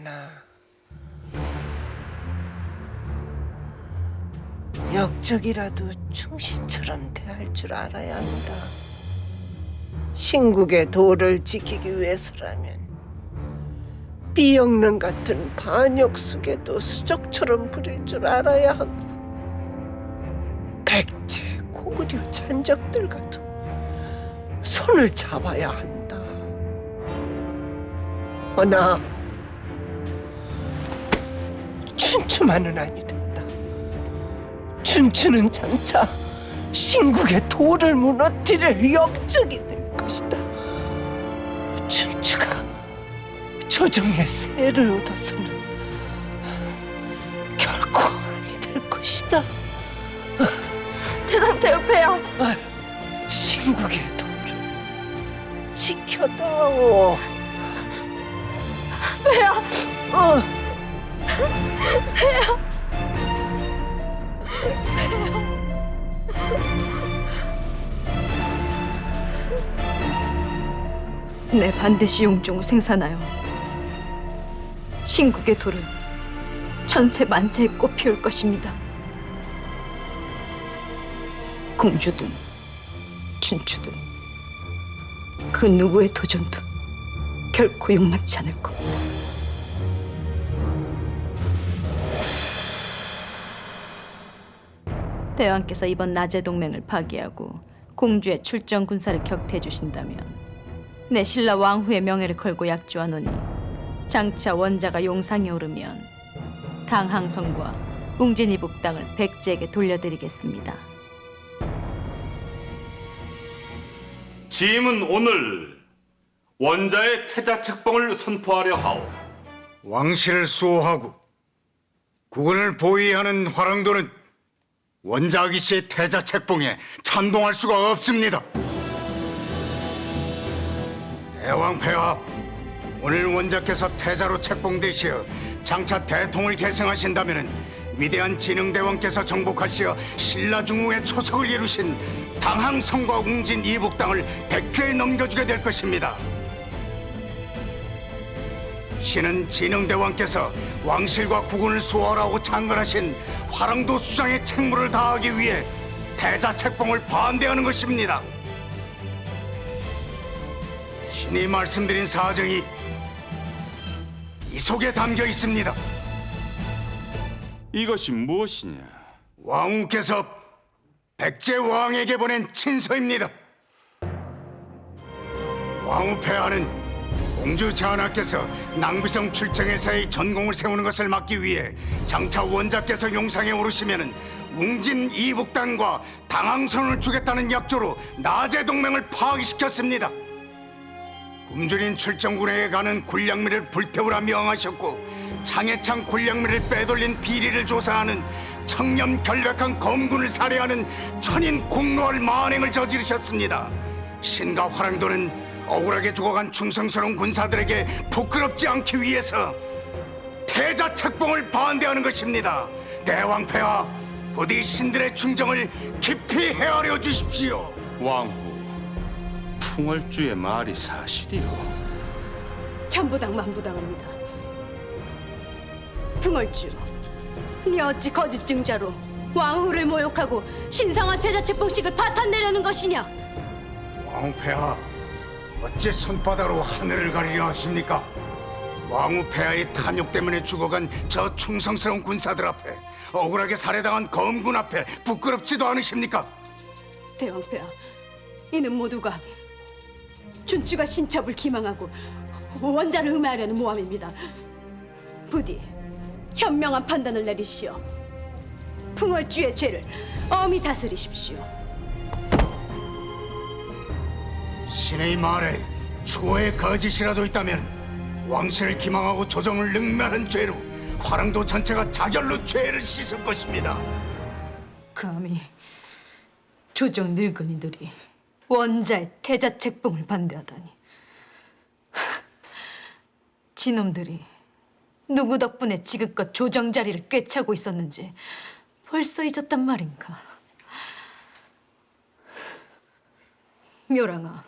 않아. 역적이라도 충신처럼 대할 줄 알아야 한다. 신국의 도를 지키기 위해서라면 비영란 같은 반역숙에도 수족처럼 부릴 줄 알아야 하고, 백제, 고구려 잔적들과도 손을 잡아야 한다. 허나 춘추만은 아니 된다. 춘추는 장차 신국의 도를 무너뜨릴 역적이 될 것이다. 춘추가 조정의 세를 얻어서는 결코 아니 될 것이다. 대장태우폐하, 신국의 도를 지켜다오. 폐하, 네, 반드시 용종을 생산하여 신국의 도를 천세 만세에 꽃피울 것입니다. 공주든 춘추든 그 누구의 도전도 결코 용납지 않을 겁니다. 대왕께서 이번 나제 동맹을 파기하고 공주의 출정 군사를 격퇴해 주신다면 내 신라 왕후의 명예를 걸고 약조하노니 장차 원자가 용상에 오르면 당항성과 웅진이북 땅을 백제에게 돌려드리겠습니다. 짐은 오늘 원자의 태자 책봉을 선포하려 하오. 왕실을 수호하고 국군을 보위하는 화랑도는 원자아기 씨의 태자 책봉에 찬동할 수가 없습니다. 대왕폐하, 오늘 원자께서 태자로 책봉되시어 장차 대통을 계승하신다면 위대한 진흥대왕께서 정복하시어 신라중흥의 초석을 이루신 당항성과 웅진 이북 땅을 백회에 넘겨주게 될 것입니다. 신은 진흥대왕께서 왕실과 국군을 수호하라고 창건하신 화랑도 수장의 책무를 다하기 위해 태자 책봉을 반대하는 것입니다. 신이 말씀드린 사정이 이 속에 담겨 있습니다. 이것이 무엇이냐? 왕후께서 백제 왕에게 보낸 친서입니다. 왕후 폐하는 공주 전하께서 낭비성 출정에서의 전공을 세우는 것을 막기 위해 장차 원자께서 용상에 오르시면은 웅진 이북단과 당항선을 주겠다는 약조로 나제 동맹을 파기시켰습니다. 굶주린 출정군에게 가는 군량미를 불태우라 명하셨고 장해창 군량미를 빼돌린 비리를 조사하는 청렴 결백한 검군을 살해하는 천인 공로할 만행을 저지르셨습니다. 신과 화랑도는 억울하게 죽어간 충성스러운 군사들에게 부끄럽지 않기 위해서 태자 책봉을 반대하는 것입니다. 대왕폐하, 부디 신들의 충정을 깊이 헤아려 주십시오. 왕후, 풍월주의 말이 사실이오. 천부당 만부당합니다. 풍월주, 네 어찌 거짓 증자로 왕후를 모욕하고 신성한 태자 책봉식을 파탄내려는 것이냐? 왕후폐하, 어째 손바닥으로 하늘을 가리려 하십니까? 왕후폐하의 탐욕 때문에 죽어간 저 충성스러운 군사들 앞에, 억울하게 살해당한 검군 앞에 부끄럽지도 않으십니까? 대왕폐하, 이는 모두가 춘추가 신첩을 기망하고 원자를 음해하려는 모함입니다. 부디 현명한 판단을 내리시어 풍월주의 죄를 엄히 다스리십시오. 신의 말에 추호의 거짓이라도 있다면 왕실을 기망하고 조정을 능멸한 죄로 화랑도 전체가 자결로 죄를 씻을 것입니다. 감히 조정 늙은이들이 원자의 태자 책봉을 반대하다니. 지놈들이 누구 덕분에 지금껏 조정 자리를 꿰차고 있었는지 벌써 잊었단 말인가. 묘랑아,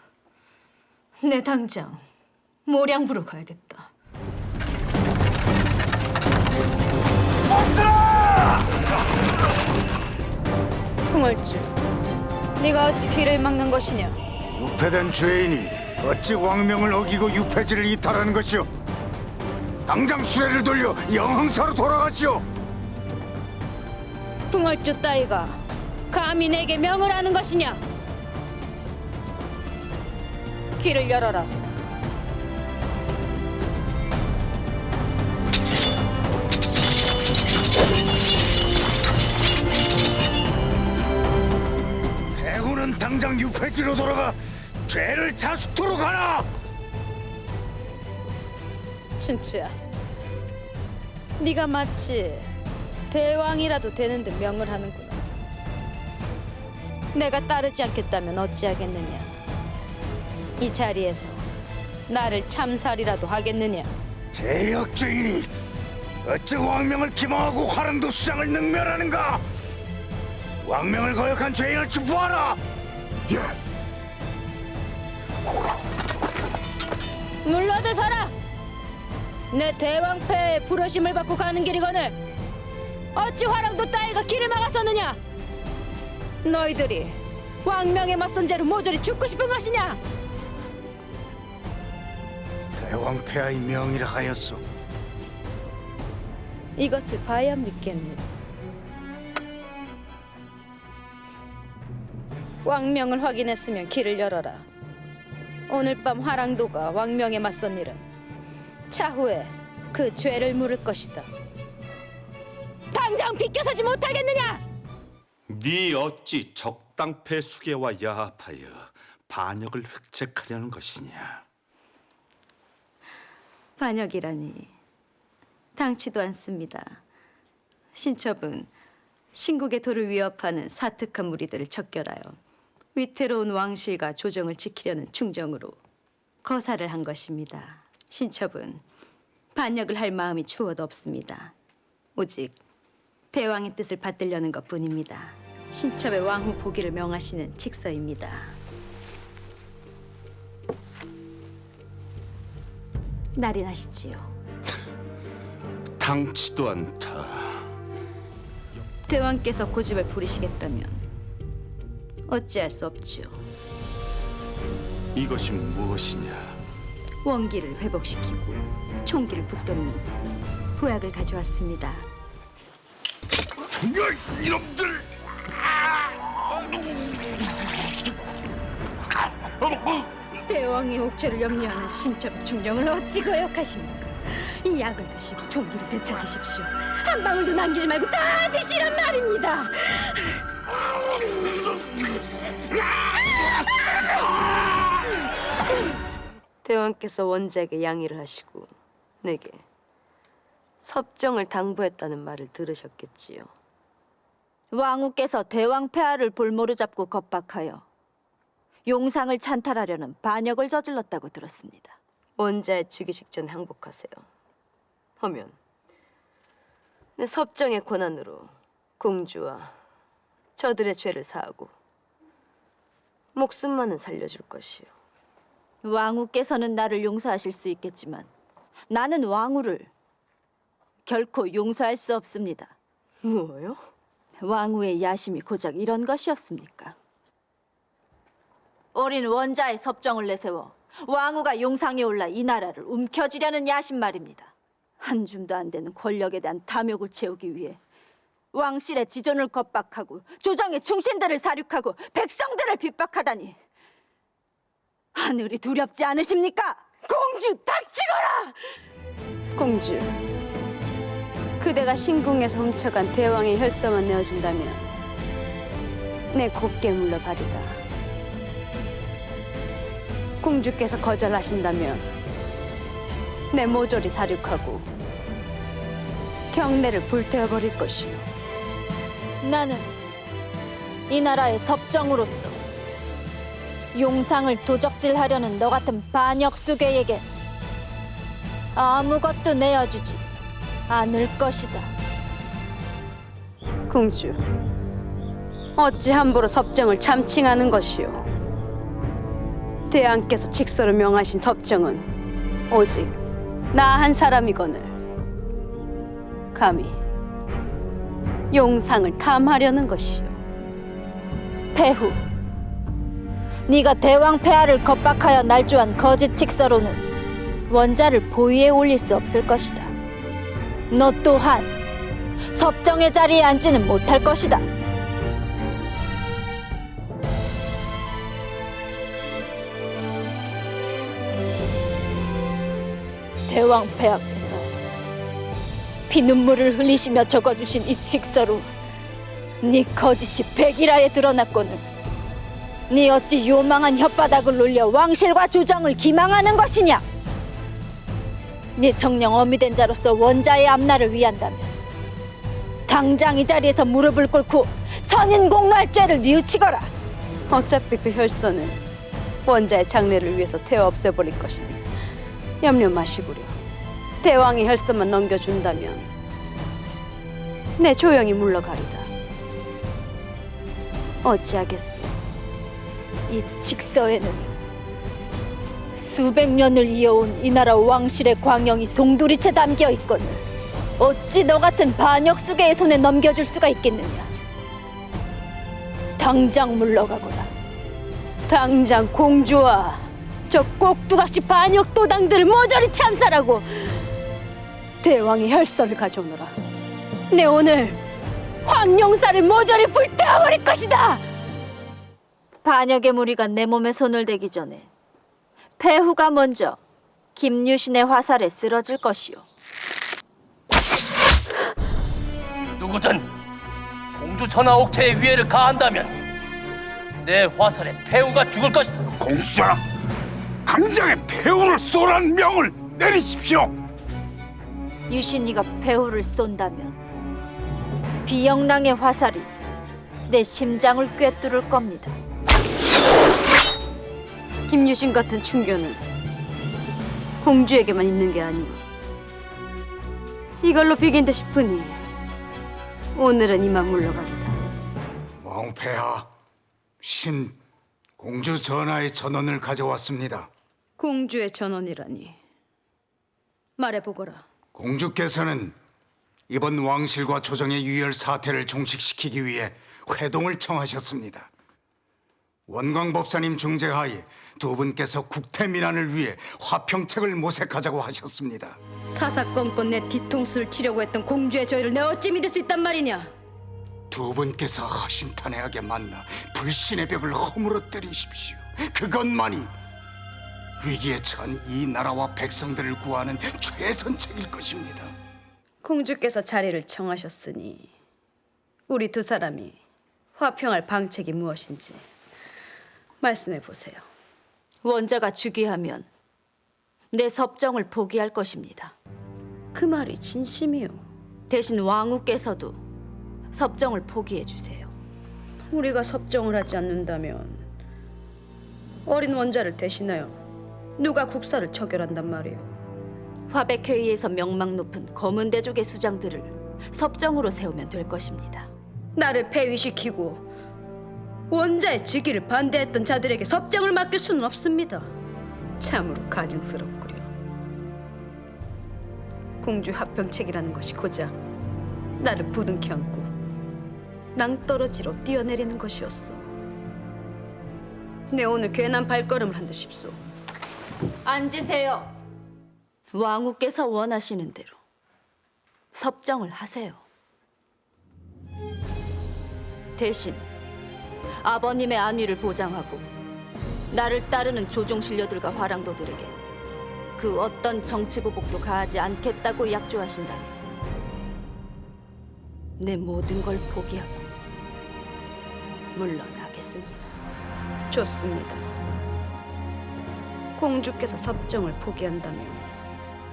내 당장 모량부로 가야겠다. 풍월주, 네가 어찌 길을 막는 것이냐? 유폐된 죄인이 어찌 왕명을 어기고 유폐지를 이탈하는 것이오? 당장 수레를 돌려 영흥사로 돌아가시오. 풍월주 따위가 감히 내게 명을 하는 것이냐? 길을 열어라. 대구는 당장 유폐지로 돌아가 죄를 자숙토록 하라. 춘추야, 네가 마치 대왕이라도 되는 듯 명을 하는구나. 내가 따르지 않겠다면 어찌하겠느냐? 이 자리에서 나를 참살이라도 하겠느냐? 대역죄인이 어찌 왕명을 기망하고 화랑도 수장을 능멸하는가? 왕명을 거역한 죄인을 체포하라. 예. 물러들서라! 내 대왕패의 부르심을 받고 가는 길이거늘 어찌 화랑도 따위가 길을 막았었느냐? 너희들이 왕명에 맞선 죄로 모조리 죽고 싶은 것이냐? 대왕폐하의 명이라 하였소. 이것을 봐야 믿겠네. 왕명을 확인했으면 길을 열어라. 오늘 밤 화랑도가 왕명에 맞선 일은 차후에 그 죄를 물을 것이다. 당장 비껴서지 못하겠느냐? 네 어찌 적당패 수계와 야합하여 반역을 획책하려는 것이냐? 반역이라니 당치도 않습니다. 신첩은 신국의 도를 위협하는 사특한 무리들을 척결하여 위태로운 왕실과 조정을 지키려는 충정으로 거사를 한 것입니다. 신첩은 반역을 할 마음이 추워도 없습니다. 오직 대왕의 뜻을 받들려는 것뿐입니다. 신첩의 왕후 보기를 명하시는 칙서입니다. 날인하시지요. 당치도 않다. 대왕께서 고집을 부리시겠다면 어찌할 수 없지요. 이것이 무엇이냐? 원기를 회복시키고 총기를 북돋는 보약을 가져왔습니다. 이놈들! 대왕의 옥체를 염려하는 신첩의 중령을 어찌 거역하십니까? 이 약을 드시고 총기를 되찾으십시오. 한 방울도 남기지 말고 다 드시란 말입니다. 대왕께서 원작에 양의를 하시고 내게 섭정을 당부했다는 말을 들으셨겠지요. 왕후께서 대왕 폐하를 볼모로 잡고 겁박하여 용상을 찬탈하려는 반역을 저질렀다고 들었습니다. 원자의 즉위식 전 항복하세요. 하면 내 섭정의 권한으로 공주와 저들의 죄를 사하고 목숨만은 살려줄 것이요. 왕후께서는 나를 용서하실 수 있겠지만 나는 왕후를 결코 용서할 수 없습니다. 뭐요? 왕후의 야심이 고작 이런 것이었습니까? 어린 원자의 섭정을 내세워 왕후가 용상에 올라 이 나라를 움켜쥐려는 야심 말입니다. 한 줌도 안 되는 권력에 대한 탐욕을 채우기 위해 왕실의 지존을 겁박하고 조정의 충신들을 사륙하고 백성들을 핍박하다니 하늘이 두렵지 않으십니까? 공주 닥치거라! 공주, 그대가 신궁에서 훔쳐간 대왕의 혈서만 내어준다면 내 곱게 물러가리다. 공주께서 거절하신다면 내 모조리 사륙하고 경내를 불태워버릴 것이오. 나는 이 나라의 섭정으로서 용상을 도적질하려는 너 같은 반역수괴에게 아무것도 내어주지 않을 것이다. 공주, 어찌 함부로 섭정을 참칭하는 것이오. 대왕께서 칙서로 명하신 섭정은 오직 나 한 사람이거늘 감히 용상을 탐하려는 것이요. 폐후, 네가 대왕 폐하를 겁박하여 날조한 거짓 칙서로는 원자를 보위에 올릴 수 없을 것이다. 너 또한 섭정의 자리에 앉지는 못할 것이다. 대왕 폐하께서 피눈물을 흘리시며 적어주신 이 칙서로 네 거짓이 백일하에 드러났거늘 네 어찌 요망한 혓바닥을 놀려 왕실과 조정을 기망하는 것이냐? 네 정령 어미된 자로서 원자의 앞날을 위한다면 당장 이 자리에서 무릎을 꿇고 천인공노할 죄를 뉘우치거라. 어차피 그 혈서는 원자의 장래를 위해서 태워 없애버릴 것이니 염려 마시구려. 대왕의 혈서만 넘겨준다면 내 조용히 물러가리다. 어찌하겠소? 이 칙서에는 수백 년을 이어온 이 나라 왕실의 광영이 송두리째 담겨 있거늘 어찌 너 같은 반역수계의 손에 넘겨줄 수가 있겠느냐? 당장 물러가거라. 당장 공주와 저 꼭두각시 반역 도당들을 모조리 참살하고 대왕의 혈서를 가져오너라. 내 오늘 황룡사를 모조리 불태워버릴 것이다. 반역의 무리가 내 몸에 손을 대기 전에 폐후가 먼저 김유신의 화살에 쓰러질 것이오. 누구든 공주 전하 옥체에 위해를 가한다면 내 화살에 폐후가 죽을 것이다. 공주전하, 당장에 폐후를 쏘라는 명을 내리십시오. 유신이가 폐후를 쏜다면 비영랑의 화살이 내 심장을 꿰뚫을 겁니다. 김유신 같은 충견은 공주에게만 있는 게 아니오. 이걸로 비긴 듯 싶으니 오늘은 이만 물러갑니다. 왕폐하, 신 공주 전하의 전원을 가져왔습니다. 공주의 전원이라니 말해보거라. 공주께서는 이번 왕실과 조정의 유혈 사태를 종식시키기 위해 회동을 청하셨습니다. 원광법사님 중재하에 두 분께서 국태민안을 위해 화평책을 모색하자고 하셨습니다. 사사건건 내 뒤통수를 치려고 했던 공주의 저희를 내 어찌 믿을 수 있단 말이냐? 두 분께서 허심탄회하게 만나 불신의 벽을 허물어뜨리십시오. 그것만이 위기에 처한 이 나라와 백성들을 구하는 최선책일 것입니다. 공주께서 자리를 청하셨으니 우리 두 사람이 화평할 방책이 무엇인지 말씀해 보세요. 원자가 즉위하면 내 섭정을 포기할 것입니다. 그 말이 진심이요. 대신 왕후께서도 섭정을 포기해 주세요. 우리가 섭정을 하지 않는다면 어린 원자를 대신하여 누가 국사를 처결한단 말이오. 화백회의에서 명망 높은 검은 대족의 수장들을 섭정으로 세우면 될 것입니다. 나를 폐위시키고 원자의 즉위를 반대했던 자들에게 섭정을 맡길 수는 없습니다. 참으로 가증스럽구려. 공주 합병책이라는 것이 고작 나를 부둥켜 안고 낭떠러지로 뛰어내리는 것이었어. 내 오늘 괜한 발걸음을 한 듯 싶소. 앉으세요. 왕후께서 원하시는 대로 섭정을 하세요. 대신 아버님의 안위를 보장하고 나를 따르는 조종 신료들과 화랑도들에게 그 어떤 정치 보복도 가하지 않겠다고 약조하신다면 내 모든 걸 포기하고 물러나겠습니다. 좋습니다. 공주께서 섭정을 포기한다면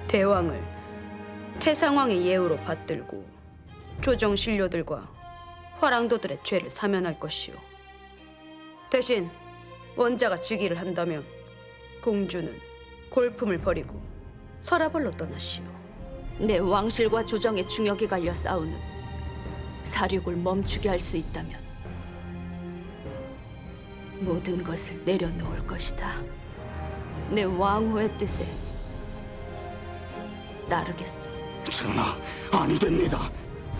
대왕을 태상왕의 예우로 받들고 조정 신료들과 화랑도들의 죄를 사면할 것이오. 대신 원자가 즉위를 한다면 공주는 골품을 버리고 서라벌로 떠나시오. 내 왕실과 조정의 중역에 갈려 싸우는 사륙을 멈추게 할 수 있다면 모든 것을 내려놓을 것이다. 내 왕후의 뜻에 따르겠소. 전하, 아니 됩니다.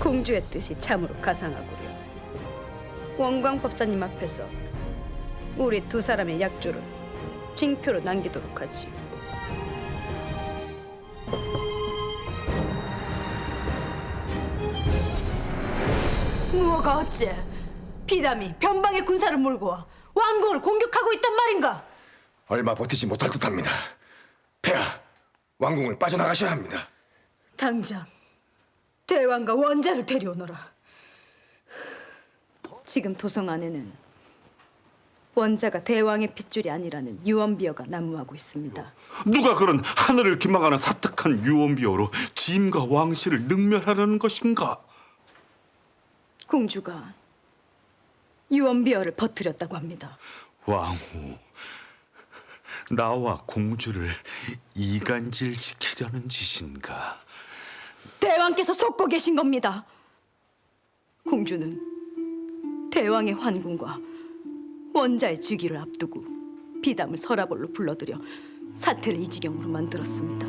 공주의 뜻이 참으로 가상하구려. 원광 법사님 앞에서 우리 두 사람의 약조를 징표로 남기도록 하지. 무어가 어째 비담이 변방의 군사를 몰고 와 왕궁을 공격하고 있단 말인가? 얼마 버티지 못할 듯합니다. 폐하, 왕궁을 빠져나가셔야 합니다. 당장 대왕과 원자를 데려오너라. 지금 도성 안에는 원자가 대왕의 핏줄이 아니라는 유언비어가 난무하고 있습니다. 누가 그런 하늘을 기망하는 사특한 유언비어로 짐과 왕실을 능멸하려는 것인가? 공주가 유언비어를 퍼뜨렸다고 합니다. 왕후, 나와 공주를 이간질시키려는 짓인가? 대왕께서 속고 계신 겁니다. 공주는 대왕의 환궁과 원자의 즉위를 앞두고 비담을 서라벌로 불러들여 사태를 이 지경으로 만들었습니다.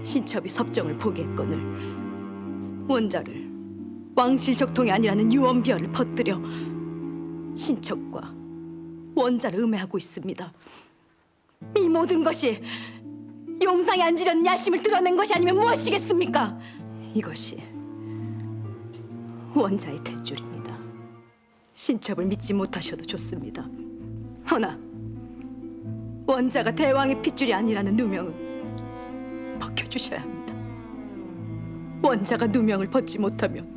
신첩이 섭정을 포기했거늘 원자를 왕실 적통이 아니라는 유언비어를 퍼뜨려 신첩과 원자를 음해하고 있습니다. 이 모든 것이 용상에 앉으려는 야심을 드러낸 것이 아니면 무엇이겠습니까? 이것이 원자의 탯줄입니다. 신첩을 믿지 못하셔도 좋습니다. 허나 원자가 대왕의 핏줄이 아니라는 누명은 벗겨주셔야 합니다. 원자가 누명을 벗지 못하면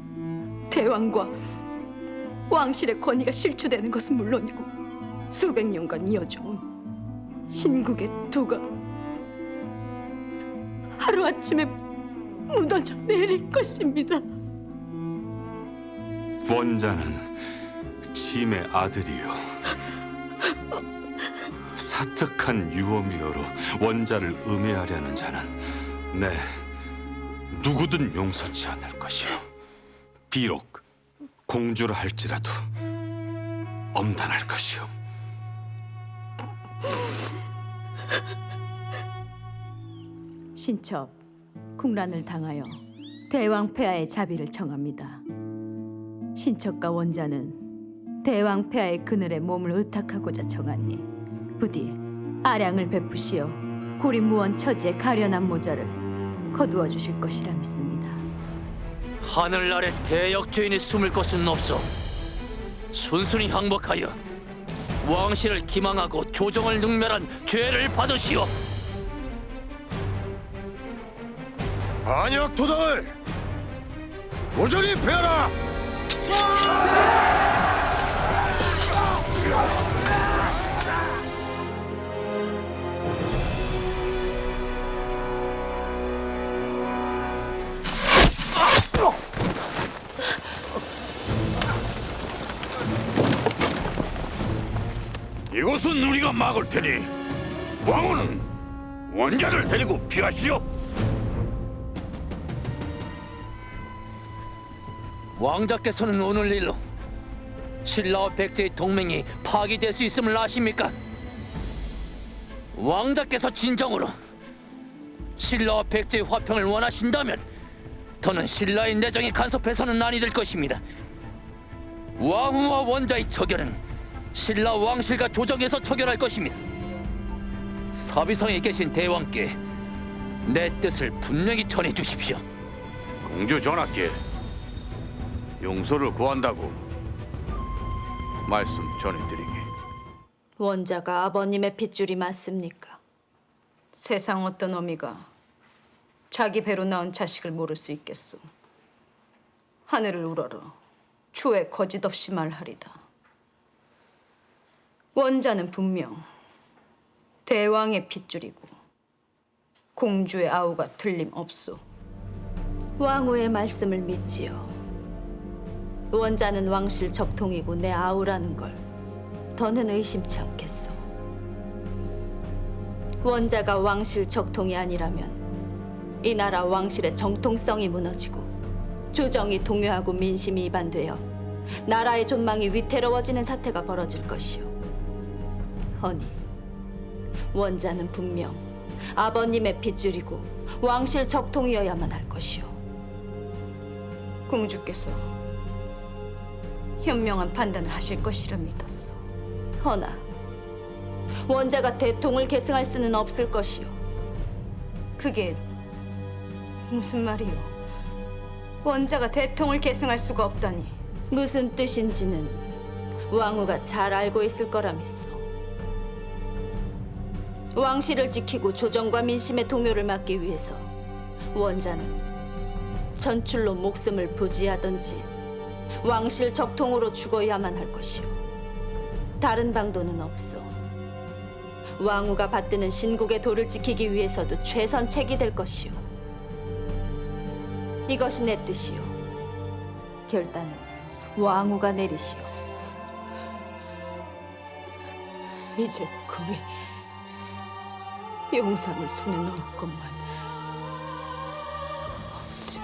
대왕과 왕실의 권위가 실추되는 것은 물론이고 수백 년간 이어져온 신국의 도가 하루아침에 무너져 내릴 것입니다. 원자는 짐의 아들이요, 사특한 유언비어로 원자를 음해하려는 자는 누구든 용서치 않을 것이요, 비록 공주라 할지라도 엄단할 것이요. 신첩 국란을 당하여 대왕 폐하의 자비를 청합니다. 신첩과 원자는 대왕 폐하의 그늘에 몸을 의탁하고자 청하니 부디 아량을 베푸시어 고립무원 처지의 가련한 모자를 거두어 주실 것이라 믿습니다. 하늘 아래 대역죄인이 숨을 곳은 없어. 순순히 항복하여 왕실을 기망하고 조정을 능멸한 죄를 받으시오. 반역 도당을 모조리 베어라! 이곳은 우리가 막을 테니 왕후는 원자를 데리고 피하시오. 왕자께서는 오늘 일로 신라와 백제의 동맹이 파기될 수 있음을 아십니까? 왕자께서 진정으로 신라와 백제의 화평을 원하신다면 더는 신라의 내정에 간섭해서는 아니 될 것입니다. 왕후와 원자의 처결은 신라 왕실과 조정에서 처결할 것입니다. 사비성에 계신 대왕께 내 뜻을 분명히 전해 주십시오. 공주 전하께 용서를 구한다고 말씀 전해드리기. 원자가 아버님의 핏줄이 맞습니까? 세상 어떤 어미가 자기 배로 낳은 자식을 모를 수 있겠소. 하늘을 우러러 추에 거짓없이 말하리다. 원자는 분명 대왕의 핏줄이고 공주의 아우가 틀림없소. 왕후의 말씀을 믿지요. 원자는 왕실 적통이고 내 아우라는 걸 더는 의심치 않겠소. 원자가 왕실 적통이 아니라면 이 나라 왕실의 정통성이 무너지고 조정이 동요하고 민심이 이반되어 나라의 존망이 위태로워지는 사태가 벌어질 것이오. 허니 원자는 분명 아버님의 핏줄이고 왕실 적통이어야만 할 것이오. 공주께서 현명한 판단을 하실 것이라 믿었소. 허나 원자가 대통을 계승할 수는 없을 것이요. 그게 무슨 말이요? 원자가 대통을 계승할 수가 없다니. 무슨 뜻인지는 왕후가 잘 알고 있을 거라 믿소. 왕실을 지키고 조정과 민심의 동요를 막기 위해서 원자는 전출로 목숨을 부지하든지 왕실 적통으로 죽어야만 할 것이오. 다른 방도는 없소. 왕후가 받드는 신국의 도를 지키기 위해서도 최선책이 될 것이오. 이것이 내 뜻이오. 결단은 왕후가 내리시오. 이제 거의 영상을 손에 넣을 것만 없지.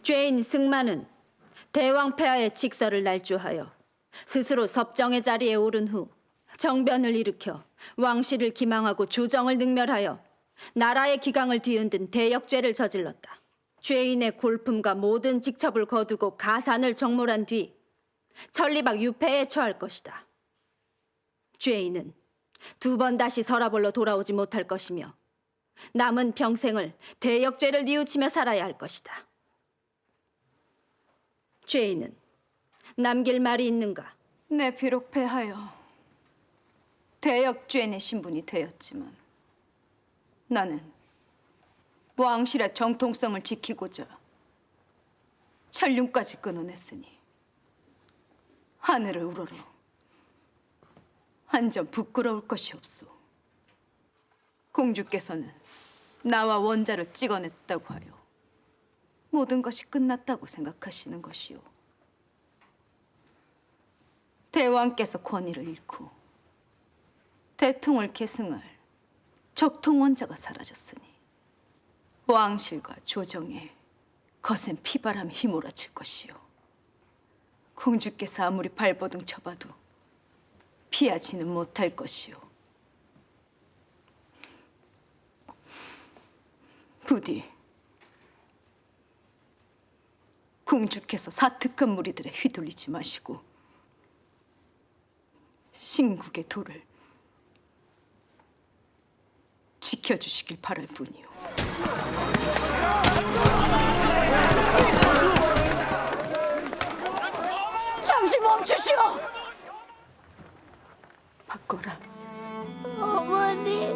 죄인 승만은 대왕 폐하의 직서를 날조하여 스스로 섭정의 자리에 오른 후 정변을 일으켜 왕실을 기망하고 조정을 능멸하여 나라의 기강을 뒤흔든 대역죄를 저질렀다. 죄인의 골품과 모든 직첩을 거두고 가산을 정몰한 뒤 천리박 유폐에 처할 것이다. 죄인은 2번 다시 서라볼로 돌아오지 못할 것이며 남은 평생을 대역죄를 뉘우치며 살아야 할 것이다. 죄인은 남길 말이 있는가? 내 비록 패하여 대역죄인의 신분이 되었지만 나는 왕실의 정통성을 지키고자 천륜까지 끊어냈으니 하늘을 우러러 한 점 부끄러울 것이 없소. 공주께서는 나와 원자를 찍어냈다고 하여 모든 것이 끝났다고 생각하시는 것이오. 대왕께서 권위를 잃고 대통을 계승할 적통 원자가 사라졌으니 왕실과 조정에 거센 피바람이 휘몰아칠 것이오. 공주께서 아무리 발버둥 쳐봐도 피하지는 못할 것이오. 부디 공주께서 사특한 무리들에 휘둘리지 마시고 신국의 도를 지켜주시길 바랄 뿐이오. 잠시 멈추시오. 바꿔라. 어머니.